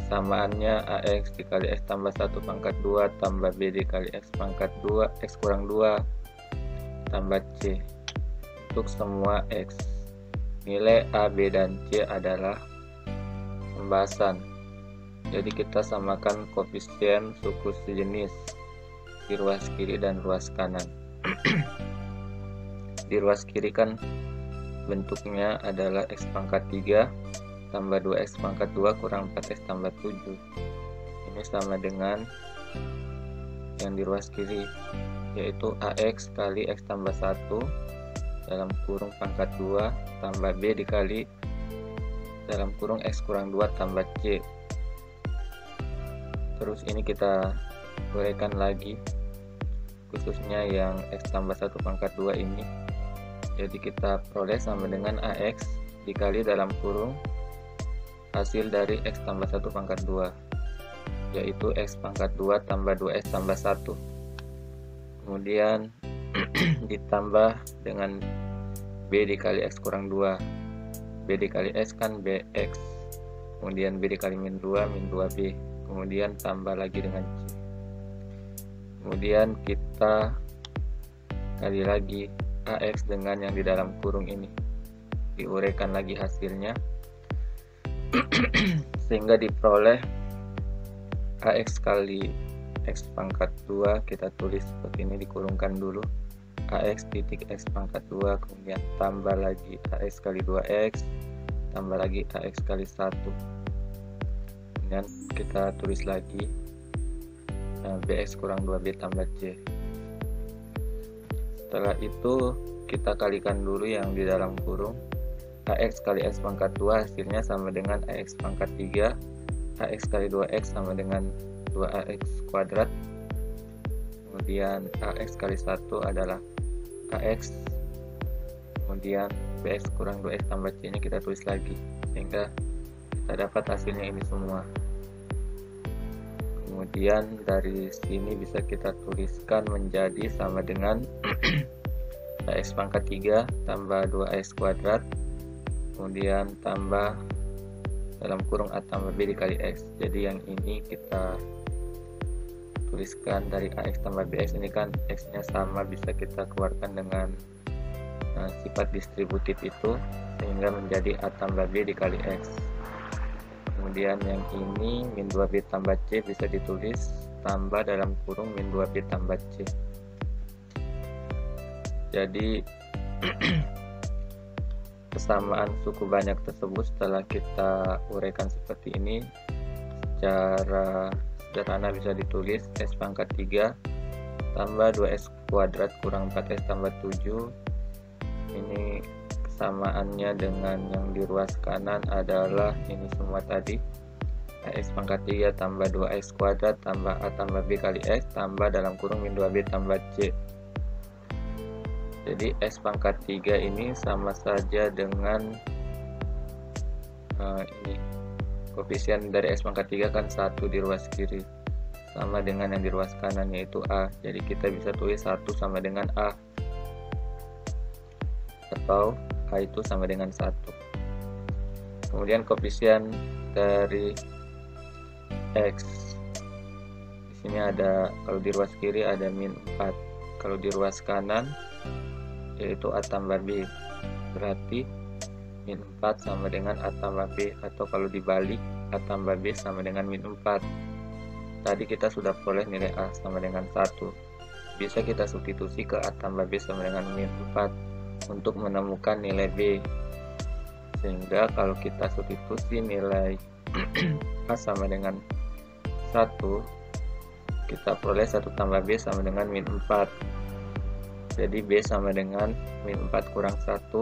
S1: Samaannya AX dikali X tambah 1 pangkat 2 tambah B dikali X pangkat 2 X kurang 2 tambah C. Untuk semua X, nilai A, B, dan C adalah pembahasan. Jadi kita samakan koefisien suku sejenis di ruas kiri dan ruas kanan. Di ruas kiri kan bentuknya adalah X pangkat 3 tambah 2X pangkat 2 kurang 4X tambah 7. Ini sama dengan yang di ruas kiri, yaitu AX kali X tambah 1 dalam kurung pangkat 2 tambah B dikali dalam kurung X kurang 2 tambah C. Terus ini kita uraikan lagi, khususnya yang X tambah 1 pangkat 2 ini. Jadi kita peroleh sama dengan AX dikali dalam kurung hasil dari X tambah 1 pangkat 2, yaitu X pangkat 2 tambah 2X tambah 1. Kemudian ditambah dengan B dikali X kurang 2. B dikali X kan BX. Kemudian B dikali min 2, min 2B. Kemudian tambah lagi dengan C. Kemudian kita kali lagi AX dengan yang di dalam kurung ini. Diuraikan lagi hasilnya. Sehingga diperoleh AX kali X pangkat 2, kita tulis seperti ini, dikurungkan dulu. AX titik X pangkat 2, kemudian tambah lagi AX kali 2X, tambah lagi AX kali 1. Kemudian kita tulis lagi BX kurang 2B tambah C. Setelah itu kita kalikan dulu yang di dalam kurung. AX kali X pangkat 2 hasilnya sama dengan AX pangkat 3. AX kali 2X sama dengan 2AX kuadrat. Kemudian AX kali 1 adalah AX. Kemudian BX kurang 2X tambah C, ini kita tulis lagi, sehingga kita dapat hasilnya ini semua. Kemudian dari sini bisa kita tuliskan menjadi sama dengan AX pangkat 3 tambah 2AX kuadrat, kemudian tambah dalam kurung A tambah B dikali X. Jadi yang ini kita tuliskan dari AX tambah BX, ini kan X nya sama, bisa kita keluarkan dengan sifat distributif itu, sehingga menjadi A tambah B dikali X. Kemudian yang ini min 2B tambah C bisa ditulis tambah dalam kurung min 2B tambah C. Jadi kesamaan suku banyak tersebut setelah kita uraikan seperti ini, secara sederhana bisa ditulis X pangkat 3 tambah 2X kuadrat kurang 4X tambah 7. Ini kesamaannya dengan yang di ruas kanan adalah ini semua tadi, X pangkat 3 tambah 2X kuadrat tambah A tambah B kali X tambah dalam kurung min 2B tambah C. Jadi X pangkat 3 ini sama saja dengan ini, koefisien dari X pangkat 3 kan 1 di ruas kiri, sama dengan yang di ruas kanan yaitu A. Jadi kita bisa tulis 1 sama dengan A, atau A itu sama dengan 1. Kemudian koefisien dari X, di sini ada, kalau di ruas kiri ada min 4, kalau di ruas kanan yaitu A tambah B, berarti min 4 sama dengan A tambah B, atau kalau dibalik A tambah B sama dengan min 4. Tadi kita sudah peroleh nilai A sama dengan 1, bisa kita substitusi ke A tambah B sama dengan min 4 untuk menemukan nilai B, sehingga kalau kita substitusi nilai A sama dengan 1, kita peroleh 1 tambah B sama dengan min 4. Jadi B sama dengan min 4 kurang 1,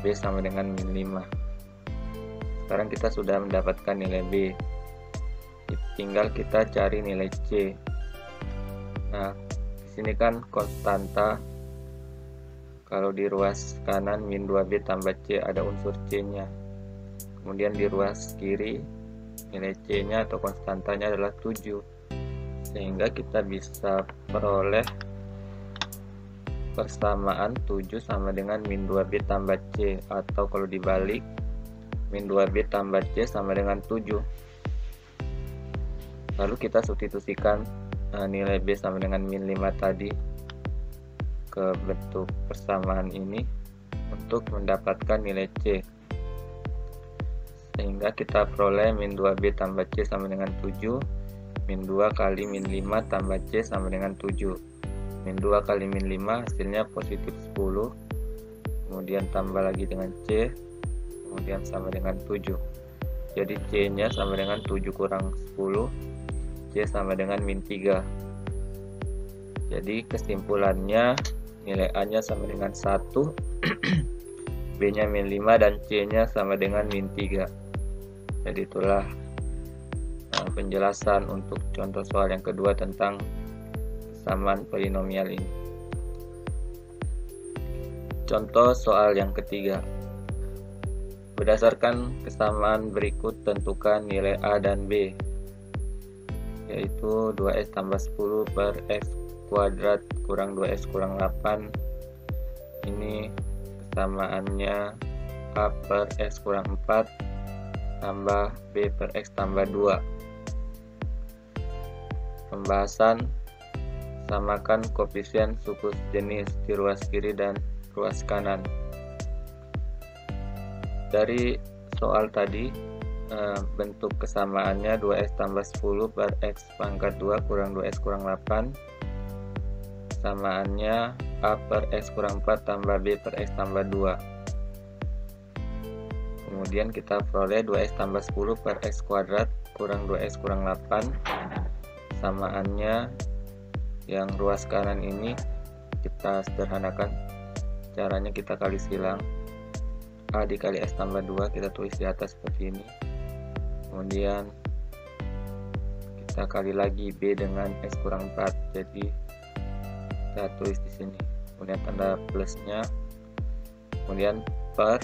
S1: B sama dengan min 5. Sekarang kita sudah mendapatkan nilai B, tinggal kita cari nilai C. Nah, di sini kan konstanta, kalau di ruas kanan min 2B tambah C ada unsur C nya. Kemudian di ruas kiri nilai C nya atau konstantanya adalah 7, sehingga kita bisa peroleh persamaan 7 sama dengan min 2B tambah C, atau kalau dibalik min 2B tambah C sama dengan 7. Lalu kita substitusikan nilai B sama dengan min 5 tadi ke bentuk persamaan ini untuk mendapatkan nilai C, sehingga kita peroleh min 2B tambah C sama dengan 7, min 2 kali min 5 tambah C sama dengan 7. Min 2 kali min 5 hasilnya positif 10, kemudian tambah lagi dengan C, kemudian sama dengan 7. Jadi C nya sama dengan 7 kurang 10, C sama dengan min 3. Jadi kesimpulannya nilai A nya sama dengan 1, B nya min 5, dan C nya sama dengan min 3. Jadi itulah penjelasan untuk contoh soal yang kedua tentang kesamaan polinomial ini. Contoh soal yang ketiga. Berdasarkan kesamaan berikut tentukan nilai A dan B, yaitu 2x tambah 10 per x kuadrat kurang 2x kurang 8. Ini kesamaannya A per x kurang 4 tambah B per x tambah 2. Pembahasan: samakan koefisien suku sejenis di ruas kiri dan ruas kanan. Dari soal tadi, bentuk kesamaannya 2x tambah 10 per x pangkat 2 kurang 2x kurang 8. Samaannya A per x kurang 4 tambah B per x tambah 2. Kemudian kita peroleh 2x tambah 10 per x kuadrat kurang 2x kurang 8. Samaannya yang ruas kanan ini kita sederhanakan. Caranya kita kali silang. A dikali x tambah 2 kita tulis di atas seperti ini. Kemudian kita kali lagi B dengan x kurang 4, jadi kita tulis di sini. Kemudian tanda plusnya. Kemudian per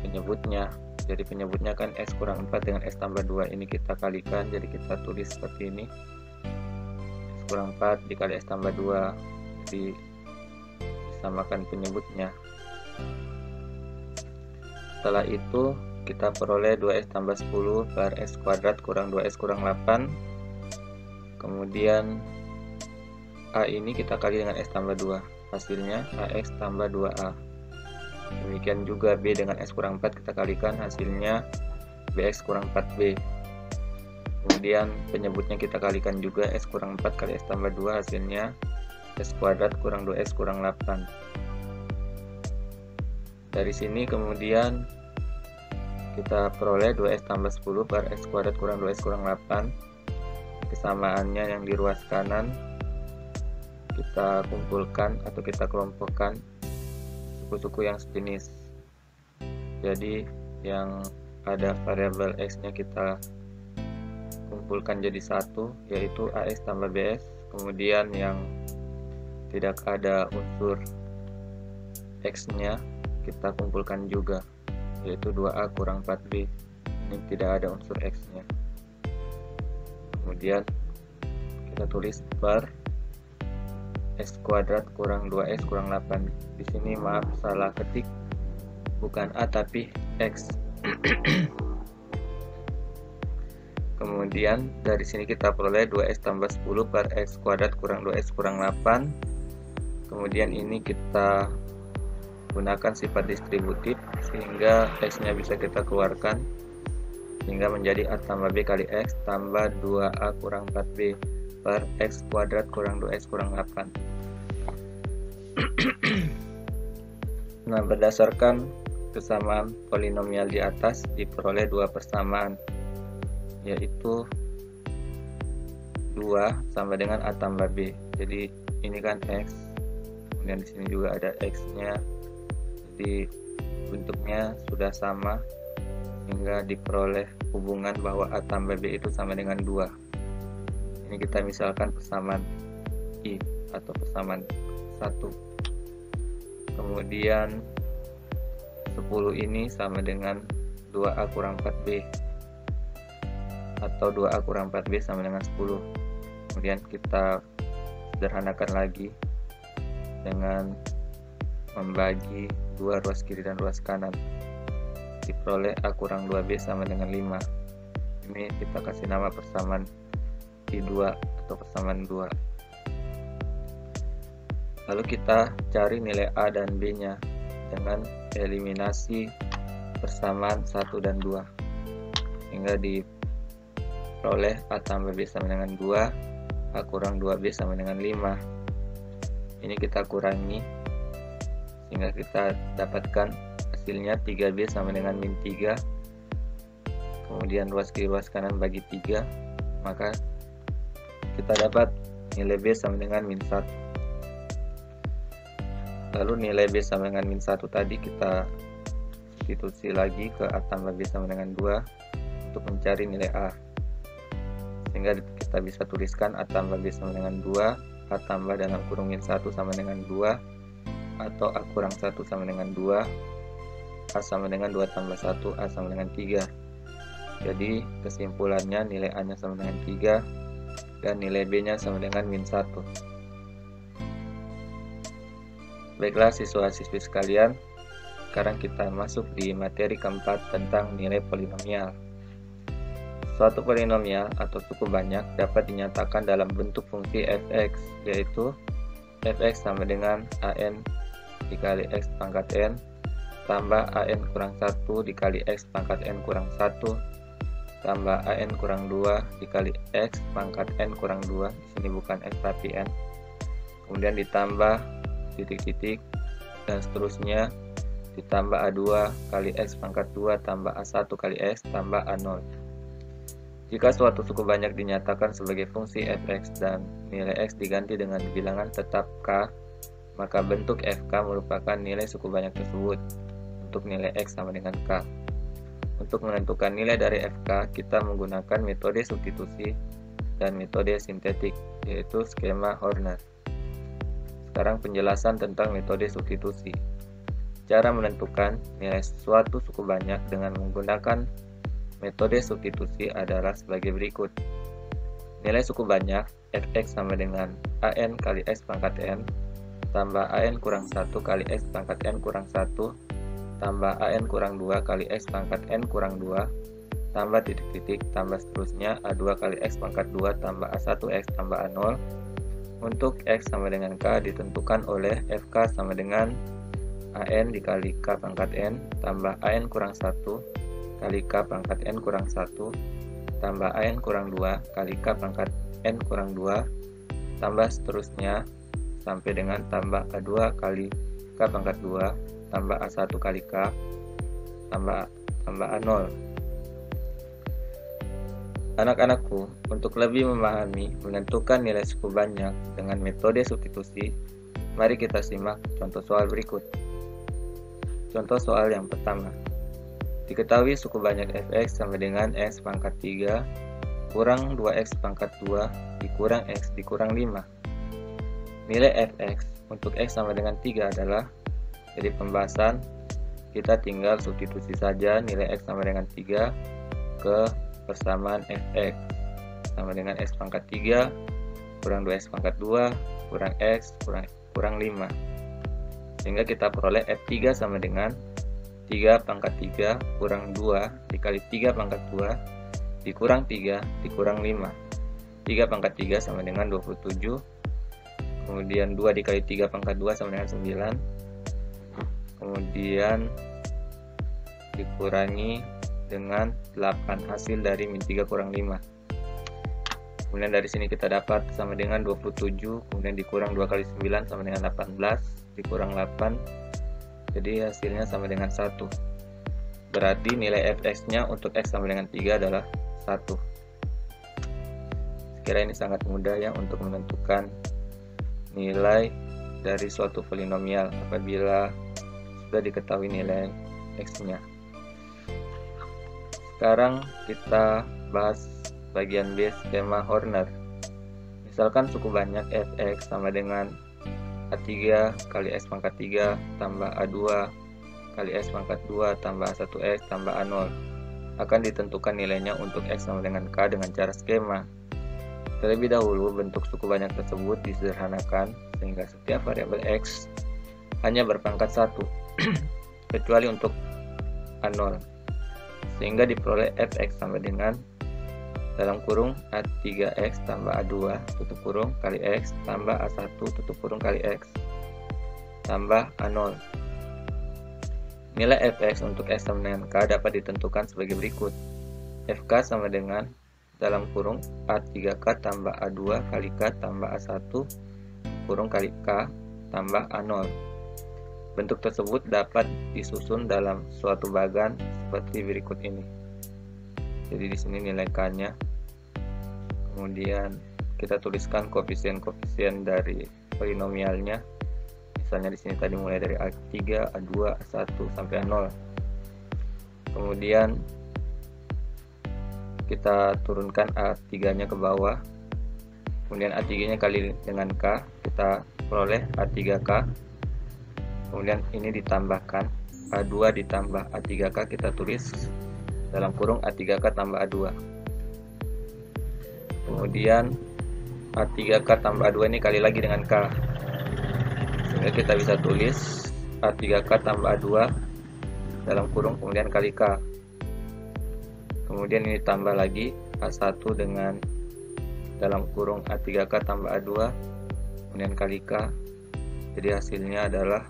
S1: penyebutnya. Jadi penyebutnya kan x kurang 4 dengan x tambah 2, ini kita kalikan, jadi kita tulis seperti ini. X kurang 4 dikali x tambah 2, jadi disamakan penyebutnya. Setelah itu kita peroleh 2x tambah 10 per x kuadrat kurang 2x kurang 8. Kemudian A ini kita kali dengan x tambah 2, hasilnya ax tambah 2a. Demikian juga B dengan x kurang 4 kita kalikan, hasilnya bx kurang 4b. Kemudian penyebutnya kita kalikan juga, x kurang 4 kali x tambah 2, hasilnya x kuadrat kurang 2x kurang 8. Dari sini kemudian kita peroleh 2x tambah 10 per x kuadrat kurang 2x kurang 8. Kesamaannya yang di ruas kanan kita kumpulkan atau kita kelompokkan suku-suku yang sejenis. Jadi yang ada variabel x nya kita kumpulkan jadi satu, yaitu ax tambah bx. Kemudian yang tidak ada unsur x nya kita kumpulkan juga, yaitu 2a kurang 4b. Ini tidak ada unsur x nya. Kemudian kita tulis per x kuadrat kurang 2x kurang 8. Di sini maaf salah ketik, bukan a tapi x. Kemudian dari sini kita peroleh 2x tambah 10 per x kuadrat kurang 2x kurang 8. Kemudian ini kita gunakan sifat distributif sehingga x nya bisa kita keluarkan, sehingga menjadi a tambah b kali x tambah 2a kurang 4b per x kuadrat kurang 2x kurang 8. Nah, berdasarkan kesamaan polinomial di atas diperoleh dua persamaan, yaitu 2 sama dengan a tambah b. Jadi ini kan x, kemudian di sini juga ada x nya, jadi bentuknya sudah sama sehingga diperoleh hubungan bahwa a tambah b itu sama dengan 2. Ini kita misalkan persamaan I atau persamaan 1. Kemudian 10 ini sama dengan 2a kurang 4b, atau 2a kurang 4b sama dengan 10. Kemudian kita sederhanakan lagi dengan membagi dua ruas kiri dan ruas kanan, diperoleh a kurang 2b sama dengan 5. Ini kita kasih nama persamaan bukti 2 atau persamaan 2. Lalu kita cari nilai A dan B nya dengan eliminasi persamaan 1 dan 2, sehingga diperoleh A tambah B sama dengan 2, A kurang 2B sama dengan 5. Ini kita kurangi sehingga kita dapatkan hasilnya 3B sama dengan min 3. Kemudian ruas kiri ruas kanan bagi 3, maka kita dapat nilai B sama dengan min 1. Lalu nilai B sama dengan min 1 tadi kita substitusi lagi ke A tambah B sama dengan 2 untuk mencari nilai A, sehingga kita bisa tuliskan A tambah B sama dengan 2, A tambah dalam kurung min 1 sama dengan 2, atau A kurang 1 sama dengan 2, A sama dengan 2 tambah 1, A sama dengan 3. Jadi kesimpulannya nilai A nya sama dengan 3 dan nilai B nya sama dengan min 1. Baiklah siswa-siswi sekalian, sekarang kita masuk di materi keempat tentang nilai polinomial. Suatu polinomial atau suku banyak dapat dinyatakan dalam bentuk fungsi f(x), yaitu f(x) sama dengan an dikali x pangkat n tambah an kurang 1 dikali x pangkat n kurang 1 tambah an kurang 2 dikali x pangkat n kurang 2, di sini bukan x tapi n, kemudian ditambah titik-titik dan seterusnya, ditambah a2 kali x pangkat 2 tambah a1 kali x tambah a0. Jika suatu suku banyak dinyatakan sebagai fungsi f(x) dan nilai x diganti dengan bilangan tetap k, maka bentuk fk merupakan nilai suku banyak tersebut untuk nilai x sama dengan k. Untuk menentukan nilai dari fk, kita menggunakan metode substitusi dan metode sintetik, yaitu skema Horner. Sekarang penjelasan tentang metode substitusi. Cara menentukan nilai suatu suku banyak dengan menggunakan metode substitusi adalah sebagai berikut. Nilai suku banyak fx sama dengan an kali x pangkat n tambah an kurang 1 kali x pangkat n kurang 1 tambah an kurang 2 kali x pangkat n kurang 2 tambah titik-titik tambah seterusnya a2 kali x pangkat 2 tambah a1x tambah a0. Untuk x sama dengan k ditentukan oleh fk sama dengan an dikali k pangkat n tambah an kurang 1 kali k pangkat n kurang 1 tambah an kurang 2 kali k pangkat n kurang 2 tambah seterusnya sampai dengan tambah a2 kali k pangkat 2 tambah a1 kali k tambah a0. Anak-anakku, untuk lebih memahami menentukan nilai suku banyak dengan metode substitusi, mari kita simak contoh soal berikut. Contoh soal yang pertama. Diketahui suku banyak fx sama dengan x pangkat 3 kurang 2x pangkat 2 dikurang x dikurang 5. Nilai fx untuk x sama dengan 3 adalah, jadi pembahasan kita tinggal substitusi saja nilai x sama dengan 3 ke persamaan fx sama dengan x pangkat 3 kurang 2x pangkat 2 kurang x kurang 5, sehingga kita peroleh f3 sama dengan 3 pangkat 3 kurang 2 dikali 3 pangkat 2 dikurang 3 dikurang 5. 3 pangkat 3 sama dengan 27, kemudian 2 dikali 3 pangkat 2 sama dengan 9, kemudian dikurangi dengan 8, hasil dari min 3 kurang 5. Kemudian dari sini kita dapat sama dengan 27, kemudian dikurang 2 kali 9 sama dengan 18, dikurang 8, jadi hasilnya sama dengan 1. Berarti nilai fx nya untuk x sama dengan 3 adalah 1. Sekiranya ini sangat mudah ya untuk menentukan nilai dari suatu polinomial apabila sudah diketahui nilai x nya. Sekarang kita bahas bagian B, skema Horner. Misalkan suku banyak fx sama dengan a3 kali x pangkat 3 tambah a2 kali x pangkat 2 tambah a1x tambah a0. Akan ditentukan nilainya untuk x sama dengan k dengan cara skema. Terlebih dahulu bentuk suku banyak tersebut disederhanakan sehingga setiap variabel x hanya berpangkat 1 kecuali untuk a0, sehingga diperoleh fx sama dengan dalam kurung A3X tambah A2 tutup kurung kali X tambah A1 tutup kurung kali X tambah A0. Nilai fx untuk X sama dengan K dapat ditentukan sebagai berikut. Fk sama dengan dalam kurung A3K tambah A2 kali K tambah A1 kurung kali K tambah A0. Bentuk tersebut dapat disusun dalam suatu bagan seperti berikut ini. Jadi di sini nilai K-nya. Kemudian kita tuliskan koefisien-koefisien dari polinomialnya. Misalnya di sini tadi mulai dari A3, A2, A1 sampai A0. Kemudian kita turunkan A3-nya ke bawah. Kemudian A3-nya kali dengan K, kita peroleh A3K. Kemudian ini ditambahkan A2 ditambah A3K, kita tulis dalam kurung A3K tambah A2. Kemudian A3K tambah A2 ini kali lagi dengan K, sehingga kita bisa tulis A3K tambah A2 dalam kurung kemudian kali K. Kemudian ini tambah lagi A1 dengan dalam kurung A3K tambah A2 kemudian kali K. Jadi hasilnya adalah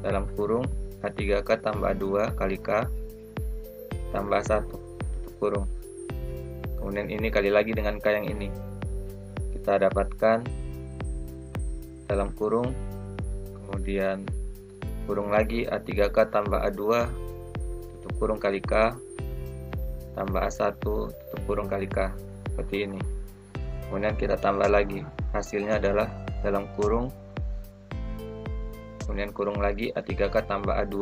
S1: dalam kurung A3K tambah A2 kali K tambah A1 tutup kurung. Kemudian ini kali lagi dengan K yang ini. Kita dapatkan dalam kurung kemudian kurung lagi A3K tambah A2 tutup kurung kali K tambah A1 tutup kurung kali K, seperti ini. Kemudian kita tambah lagi, hasilnya adalah dalam kurung kemudian kurung lagi A3K tambah A2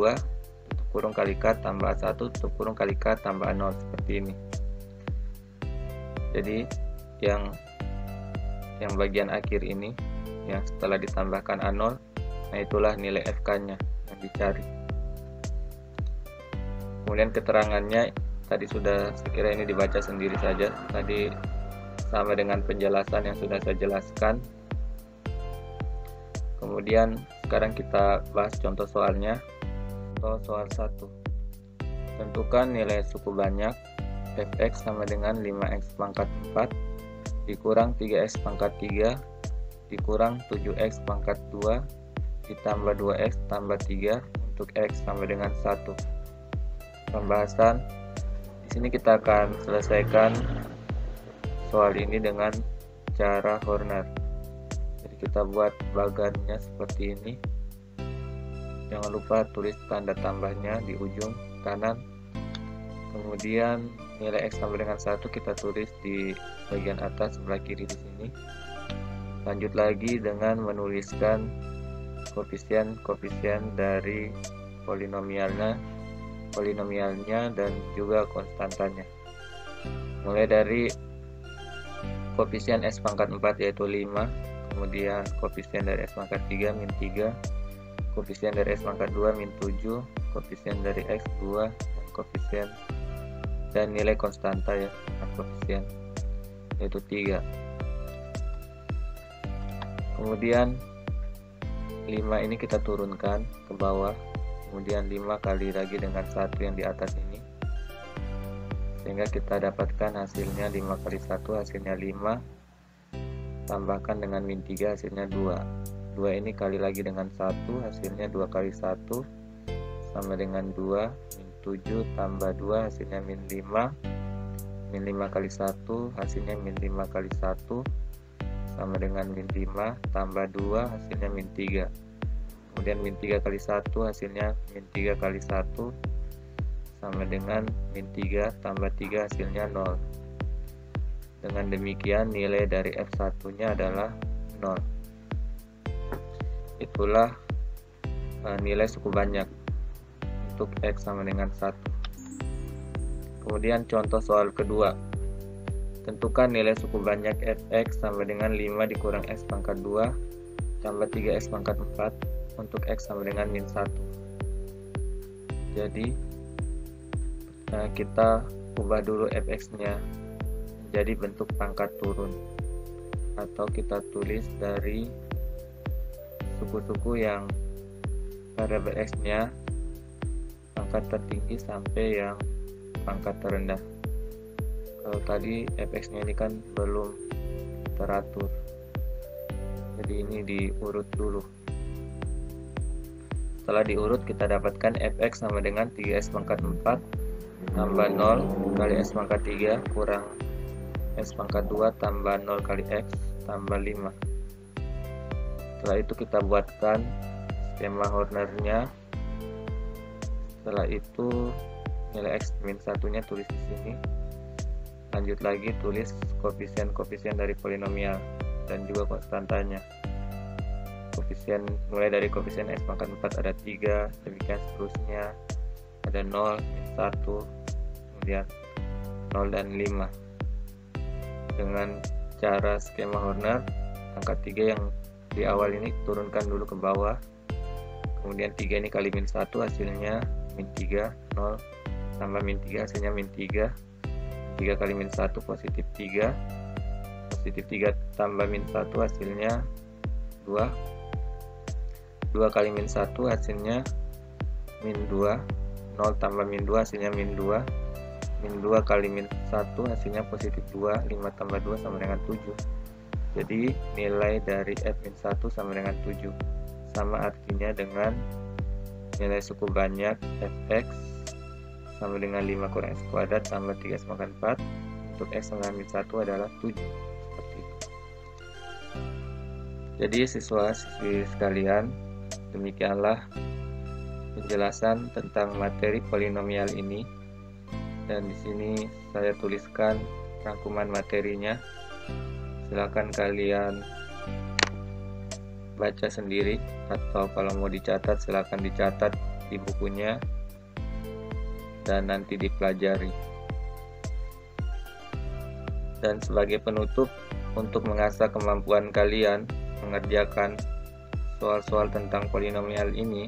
S1: tutup kurung kali K tambah A1 tutup kurung kali K tambah A0, seperti ini. Jadi yang bagian akhir ini yang setelah ditambahkan A0, nah itulah nilai FK-nya yang dicari. Kemudian keterangannya tadi sudah, sekira ini dibaca sendiri saja. Tadi sama dengan penjelasan yang sudah saya jelaskan. Kemudian sekarang kita bahas contoh soalnya. Soal 1. Tentukan nilai suku banyak fx sama dengan 5x pangkat 4 dikurang 3x pangkat 3 dikurang 7x pangkat 2 ditambah 2x tambah 3 untuk x sama dengan 1. Pembahasan. Di sini kita akan selesaikan soal ini dengan cara Horner. Jadi kita buat bagannya seperti ini. Jangan lupa tulis tanda tambahnya di ujung kanan. Kemudian nilai x sama dengan 1 kita tulis di bagian atas sebelah kiri di sini. Lanjut lagi dengan menuliskan koefisien dari polinomialnya dan juga konstantanya. Mulai dari koefisien x pangkat 4 yaitu 5, kemudian koefisien dari x pangkat 3 min 3, koefisien dari x pangkat 2 min 7, koefisien dari x 2, dan koefisien dan nilai konstanta ya, koefisien yaitu 3. Kemudian 5 ini kita turunkan ke bawah, kemudian 5 kali lagi dengan 1 yang di atas ini, sehingga kita dapatkan hasilnya 5 kali 1 hasilnya 5, tambahkan dengan min 3 hasilnya 2. 2 ini kali lagi dengan 1 hasilnya 2 kali 1 sama dengan 2, min 7 tambah 2 hasilnya min 5, min 5 kali 1 hasilnya min 5 kali 1 sama dengan min 5 tambah 2 hasilnya min 3. Kemudian min 3 kali 1 hasilnya min 3 kali 1 sama dengan min 3 tambah 3 hasilnya 0. Dengan demikian nilai dari F1 nya adalah 0. Itulah nilai suku banyak untuk X sama dengan 1. Kemudian contoh soal kedua. Tentukan nilai suku banyak fx sama dengan 5 dikurang x pangkat 2 tambah 3x pangkat 4 untuk x sama dengan min 1. Jadi kita ubah dulu fx nya menjadi bentuk pangkat turun, atau kita tulis dari suku-suku yang variabel x nya pangkat tertinggi sampai yang pangkat terendah. Kalau tadi fx-nya ini kan belum teratur, jadi ini diurut dulu. Setelah diurut, kita dapatkan fx sama dengan 3s pangkat 4 tambah 0 kali s pangkat 3 kurang s pangkat 2 tambah 0 kali x tambah 5. Setelah itu kita buatkan skema Hornernya. Setelah itu nilai x min 1-nya tulis di sini. Lanjut lagi tulis koefisien-koefisien dari polinomial dan juga konstantanya. Koefisien mulai dari koefisien s pangkat 4 ada 3, demikian seterusnya, ada 0, min 1, kemudian 0 dan 5. Dengan cara skema Horner, angka 3 yang di awal ini turunkan dulu ke bawah, kemudian 3 ini kali min 1 hasilnya min 3, 0 tambah min 3 hasilnya min 3, 3 kali min 1 positif 3, positif 3 tambah min 1 hasilnya 2, 2 kali min 1 hasilnya min 2, 0 tambah min 2 hasilnya min 2, min 2 kali min 1 hasilnya positif 2, 5 tambah 2 sama dengan 7. Jadi nilai dari f min 1 sama dengan 7, sama artinya dengan nilai suku banyak fx sama dengan 5 kurang x kuadrat tambah 3 pangkat 4, untuk x sama min 1 adalah 7. Seperti itu. Jadi siswa-siswi sekalian, demikianlah penjelasan tentang materi polinomial ini, dan di sini saya tuliskan rangkuman materinya. Silakan kalian baca sendiri, atau kalau mau dicatat silakan dicatat di bukunya dan nanti dipelajari. Dan sebagai penutup, untuk mengasah kemampuan kalian mengerjakan soal-soal tentang polinomial ini,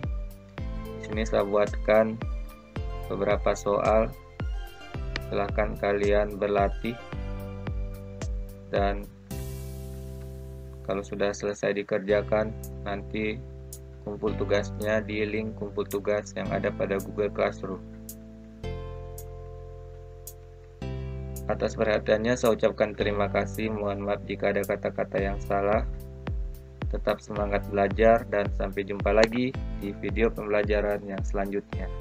S1: di sini saya buatkan beberapa soal. Silahkan kalian berlatih, dan kalau sudah selesai dikerjakan, nanti kumpul tugasnya di link kumpul tugas yang ada pada Google Classroom. Atas perhatiannya saya ucapkan terima kasih. Mohon maaf jika ada kata-kata yang salah. Tetap semangat belajar dan sampai jumpa lagi di video pembelajaran yang selanjutnya.